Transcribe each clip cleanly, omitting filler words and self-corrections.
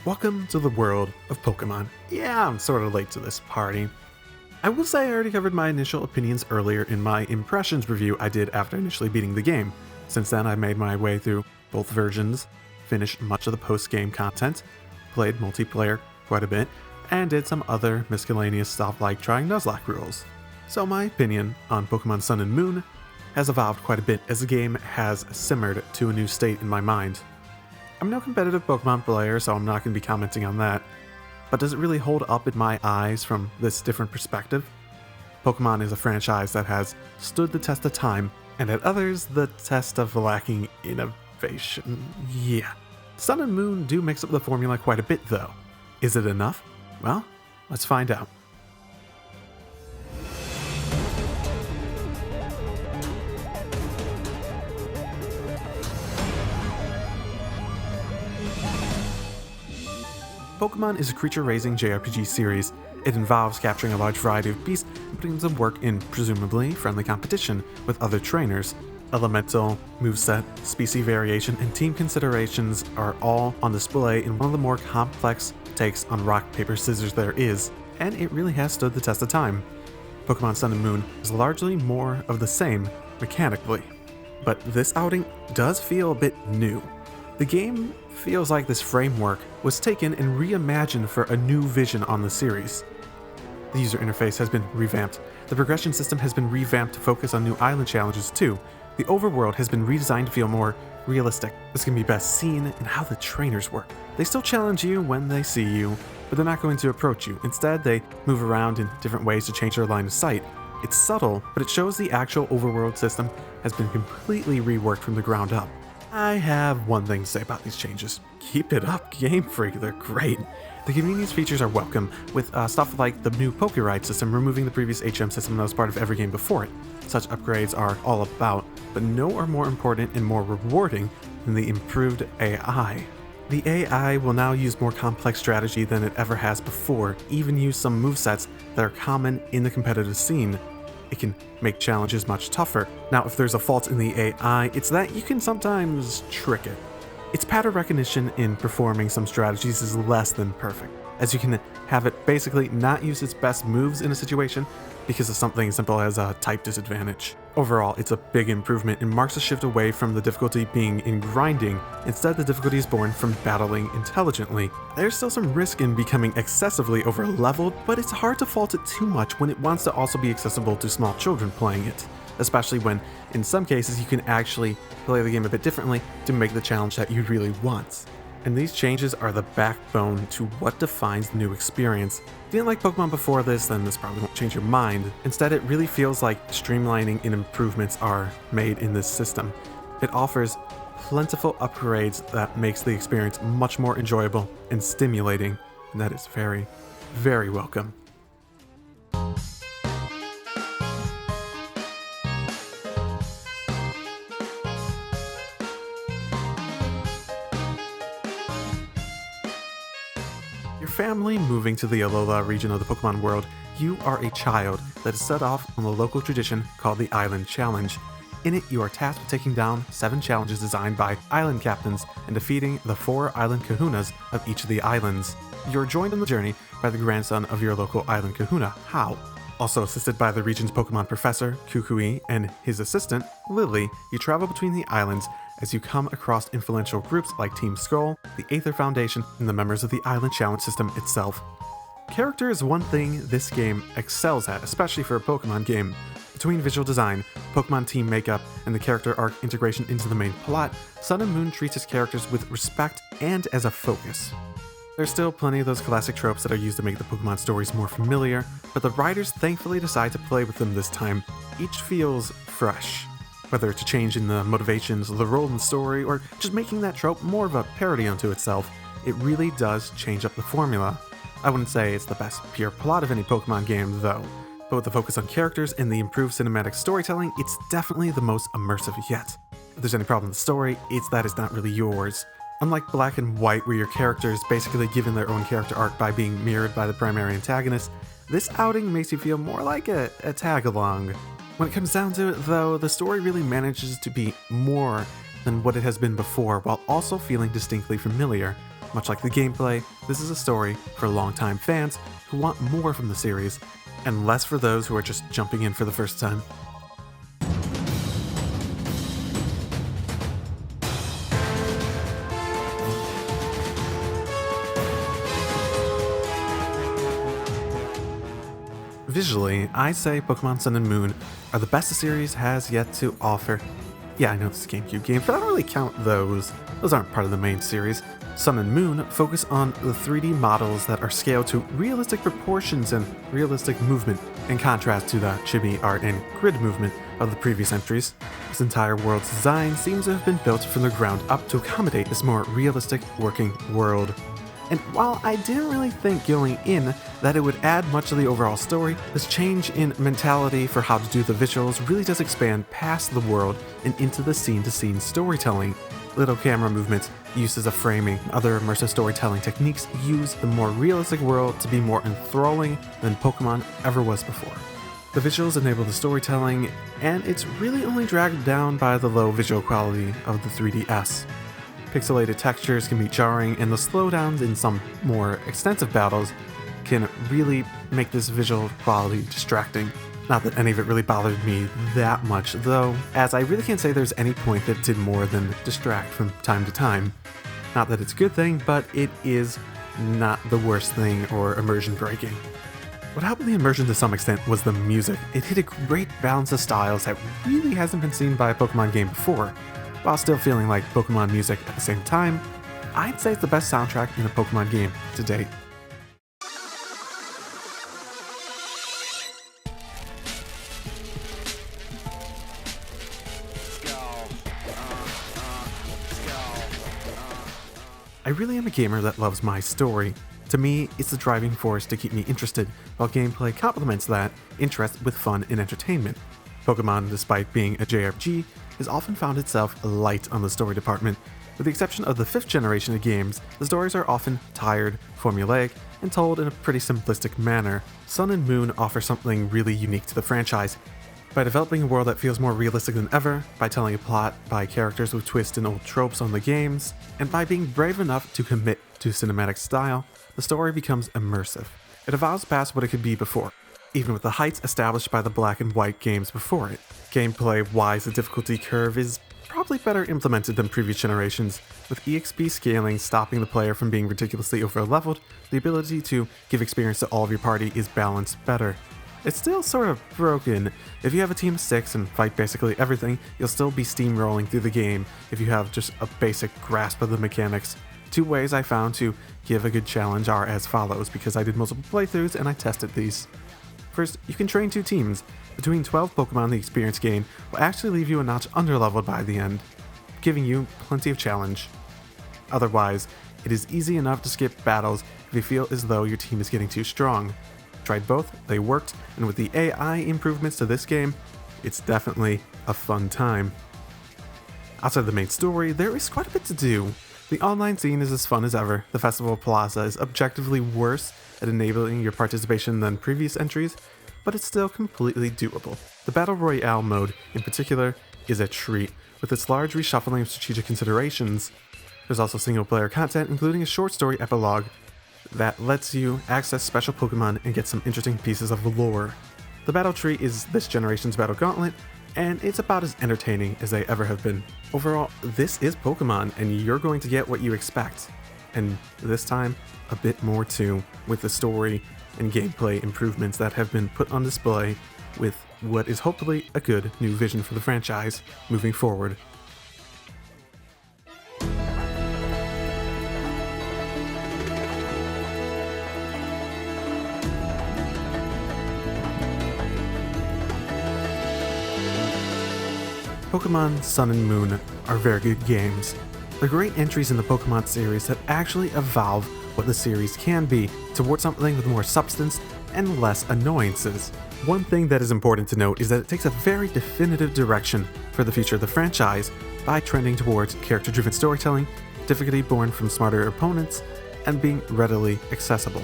Welcome to the world of Pokémon. Yeah, I'm sort of late to this party. I will say I already covered my initial opinions earlier in my impressions review I did after initially beating the game. Since then, I made my way through both versions, finished much of the post-game content, played multiplayer quite a bit, and did some other miscellaneous stuff like trying Nuzlocke rules. So my opinion on Pokémon Sun and Moon has evolved quite a bit as the game has simmered to a new state in my mind. I'm no competitive Pokemon player, so I'm not going to be commenting on that. But does it really hold up in my eyes from this different perspective? Pokemon is a franchise that has stood the test of time, and at others, the test of lacking innovation. Yeah. Sun and Moon do mix up the formula quite a bit, though. Is it enough? Well, let's find out. Pokémon is a creature-raising JRPG series. It involves capturing a large variety of beasts and putting them to work in presumably friendly competition with other trainers. Elemental, moveset, species variation, and team considerations are all on display in one of the more complex takes on rock, paper, scissors there is, and it really has stood the test of time. Pokémon Sun and Moon is largely more of the same mechanically, but this outing does feel a bit new. The game feels like this framework was taken and reimagined for a new vision on the series. The user interface has been revamped. The progression system has been revamped to focus on new island challenges too. The overworld has been redesigned to feel more realistic. This can be best seen in how the trainers work. They still challenge you when they see you, but they're not going to approach you. Instead, they move around in different ways to change their line of sight. It's subtle, but it shows the actual overworld system has been completely reworked from the ground up. I have one thing to say about these changes. Keep it up, Game Freak, they're great. The community's features are welcome, with stuff like the new Poké-Ride system removing the previous HM system that was part of every game before it. Such upgrades are all about, but no are more important and more rewarding than the improved AI. The AI will now use more complex strategy than it ever has before, even use some movesets that are common in the competitive scene. It can make challenges much tougher. Now, if there's a fault in the AI, it's that you can sometimes trick it. Its pattern recognition in performing some strategies is less than perfect, as you can have it basically not use its best moves in a situation because of something as simple as a type disadvantage. Overall, it's a big improvement and marks a shift away from the difficulty being in grinding. Instead, the difficulty is born from battling intelligently. There's still some risk in becoming excessively over-leveled, but it's hard to fault it too much when it wants to also be accessible to small children playing it, especially when, in some cases, you can actually play the game a bit differently to make the challenge that you really want. And these changes are the backbone to what defines the new experience. If you didn't like Pokemon before this, then this probably won't change your mind. Instead, it really feels like streamlining and improvements are made in this system. It offers plentiful upgrades that makes the experience much more enjoyable and stimulating, and that is very, very welcome. Your family moving to the Alola region of the Pokemon world, you are a child that is set off on the local tradition called the Island Challenge. In it, you are tasked with taking down 7 challenges designed by island captains and defeating the 4 island kahunas of each of the islands. You are joined on the journey by the grandson of your local island kahuna, Hao. Also assisted by the region's Pokemon professor, Kukui, and his assistant, Lily, you travel between the islands as you come across influential groups like Team Skull, the Aether Foundation, and the members of the Island Challenge system itself. Character is one thing this game excels at, especially for a Pokemon game. Between visual design, Pokemon team makeup, and the character arc integration into the main plot, Sun and Moon treats its characters with respect and as a focus. There's still plenty of those classic tropes that are used to make the Pokemon stories more familiar, but the writers thankfully decide to play with them this time. Each feels fresh. Whether it's a change in the motivations, the role in the story, or just making that trope more of a parody unto itself, it really does change up the formula. I wouldn't say it's the best pure plot of any Pokemon game though, but with the focus on characters and the improved cinematic storytelling, it's definitely the most immersive yet. If there's any problem with the story, it's that it's not really yours. Unlike Black and White, where your character is basically given their own character arc by being mirrored by the primary antagonist, this outing makes you feel more like a tag-along. When it comes down to it, though, the story really manages to be more than what it has been before, while also feeling distinctly familiar. Much like the gameplay, this is a story for longtime fans who want more from the series, and less for those who are just jumping in for the first time. Visually, I say Pokémon Sun and Moon are the best the series has yet to offer. Yeah, I know it's a GameCube game, but I don't really count those. Those aren't part of the main series. Sun and Moon focus on the 3D models that are scaled to realistic proportions and realistic movement, in contrast to the chibi art and grid movement of the previous entries. This entire world's design seems to have been built from the ground up to accommodate this more realistic working world. And while I didn't really think going in that it would add much to the overall story, this change in mentality for how to do the visuals really does expand past the world and into the scene-to-scene storytelling. Little camera movements, uses of framing, and other immersive storytelling techniques use the more realistic world to be more enthralling than Pokémon ever was before. The visuals enable the storytelling, and it's really only dragged down by the low visual quality of the 3DS. Pixelated textures can be jarring, and the slowdowns in some more extensive battles can really make this visual quality distracting. Not that any of it really bothered me that much, though, as I really can't say there's any point that did more than distract from time to time. Not that it's a good thing, but it is not the worst thing or immersion breaking. What helped the immersion to some extent was the music. It hit a great balance of styles that really hasn't been seen by a Pokemon game before. While still feeling like Pokemon music at the same time, I'd say it's the best soundtrack in a Pokemon game to date. I really am a gamer that loves my story. To me, it's the driving force to keep me interested, while gameplay complements that interest with fun and entertainment. Pokemon, despite being a JRPG, has often found itself light on the story department. With the exception of the 5th generation of games, the stories are often tired, formulaic, and told in a pretty simplistic manner. Sun and Moon offer something really unique to the franchise. By developing a world that feels more realistic than ever, by telling a plot by characters with twists and old tropes on the games, and by being brave enough to commit to cinematic style, the story becomes immersive. It evolves past what it could be before, even with the heights established by the black and white games before it. Gameplay-wise, the difficulty curve is probably better implemented than previous generations, with EXP scaling stopping the player from being ridiculously over-leveled. The ability to give experience to all of your party is balanced better. It's still sort of broken. If you have a team of 6 and fight basically everything, you'll still be steamrolling through the game if you have just a basic grasp of the mechanics. 2 ways I found to give a good challenge are as follows, because I did multiple playthroughs and I tested these. First, you can train 2 teams. Between 12 Pokemon, the experience gain will actually leave you a notch underleveled by the end, giving you plenty of challenge. Otherwise, it is easy enough to skip battles if you feel as though your team is getting too strong. Tried both, they worked, and with the AI improvements to this game, it's definitely a fun time. Outside the main story, there is quite a bit to do. The online scene is as fun as ever. The Festival Plaza is objectively worse at enabling your participation than previous entries, but it's still completely doable. The Battle Royale mode, in particular, is a treat, with its large reshuffling of strategic considerations. There's also single-player content, including a short story epilogue that lets you access special Pokemon and get some interesting pieces of lore. The Battle Tree is this generation's Battle Gauntlet, and it's about as entertaining as they ever have been. Overall, this is Pokemon, and you're going to get what you expect. And this time, a bit more too, with the story and gameplay improvements that have been put on display with what is hopefully a good new vision for the franchise moving forward. Pokémon Sun and Moon are very good games. They're great entries in the Pokémon series that actually evolve what the series can be towards something with more substance and less annoyances. One thing that is important to note is that it takes a very definitive direction for the future of the franchise by trending towards character-driven storytelling, difficulty born from smarter opponents, and being readily accessible.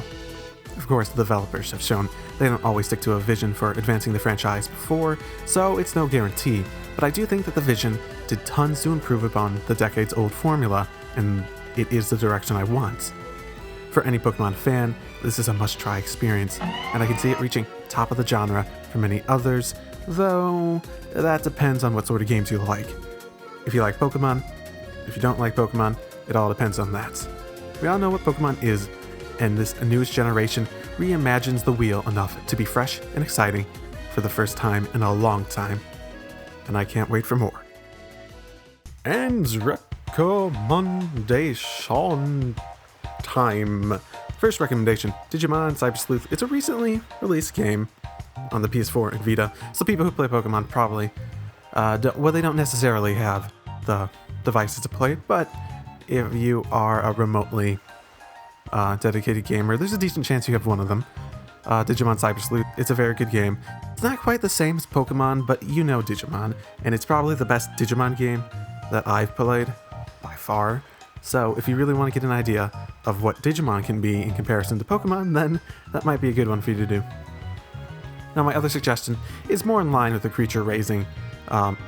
Of course, the developers have shown they don't always stick to a vision for advancing the franchise before, so it's no guarantee, but I do think that the vision did tons to improve upon the decades-old formula, and it is the direction I want. For any Pokemon fan, this is a must-try experience, and I can see it reaching top of the genre for many others, though that depends on what sort of games you like. If you like Pokemon, if you don't like Pokemon, it all depends on that. We all know what Pokemon is, and this newest generation reimagines the wheel enough to be fresh and exciting for the first time in a long time, and I can't wait for more. And recommendation time. First recommendation, Digimon Cyber Sleuth. It's a recently released game on the PS4 and Vita, so people who play Pokemon probably, they don't necessarily have the devices to play it, but if you are a remotely dedicated gamer, there's a decent chance you have one of them. Digimon Cyber Sleuth, it's a very good game. It's not quite the same as Pokemon, but you know Digimon, and it's probably the best Digimon game that I've played, by far. So if you really want to get an idea of what Digimon can be in comparison to Pokemon, then that might be a good one for you to do. Now my other suggestion is more in line with the creature raising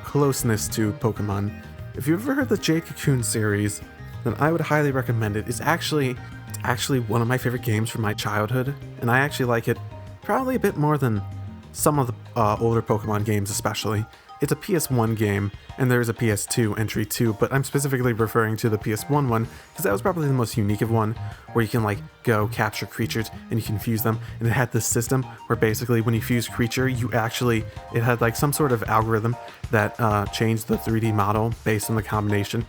closeness to Pokemon. If you've ever heard the Jade Cocoon series, then I would highly recommend it. It's actually one of my favorite games from my childhood, and I actually like it probably a bit more than some of the older Pokemon games especially. It's a PS1 game, and there's a PS2 entry too, but I'm specifically referring to the PS1 one, because that was probably the most unique of one, where you can go capture creatures and you can fuse them, and it had this system where basically when you fuse creature, it had some sort of algorithm that changed the 3D model based on the combination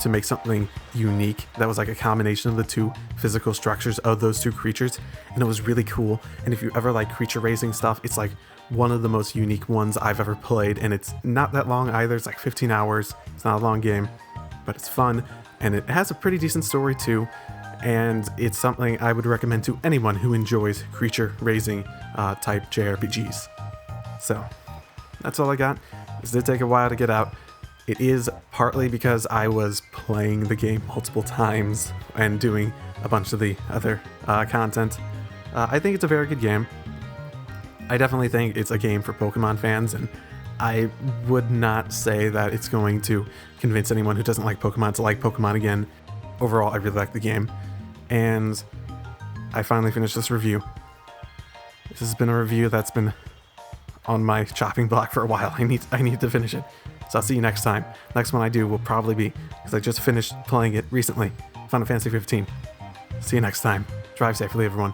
to make something unique that was like a combination of the two physical structures of those two creatures, and it was really cool. And if you ever like creature raising stuff, it's like one of the most unique ones I've ever played, and it's not that long either. It's like 15 hours. It's not a long game, but it's fun, and it has a pretty decent story too, and it's something I would recommend to anyone who enjoys creature raising type JRPGs. So that's all I got. This did take a while to get out. It is partly because I was playing the game multiple times and doing a bunch of the other content. I think it's a very good game. I definitely think it's a game for Pokemon fans, and I would not say that it's going to convince anyone who doesn't like Pokemon to like Pokemon again. Overall, I really like the game, and I finally finished this review. This has been a review that's been on my chopping block for a while. I need to finish it. So I'll see you next time. Next one I do will probably be, because I just finished playing it recently, Final Fantasy 15. See you next time. Drive safely, everyone.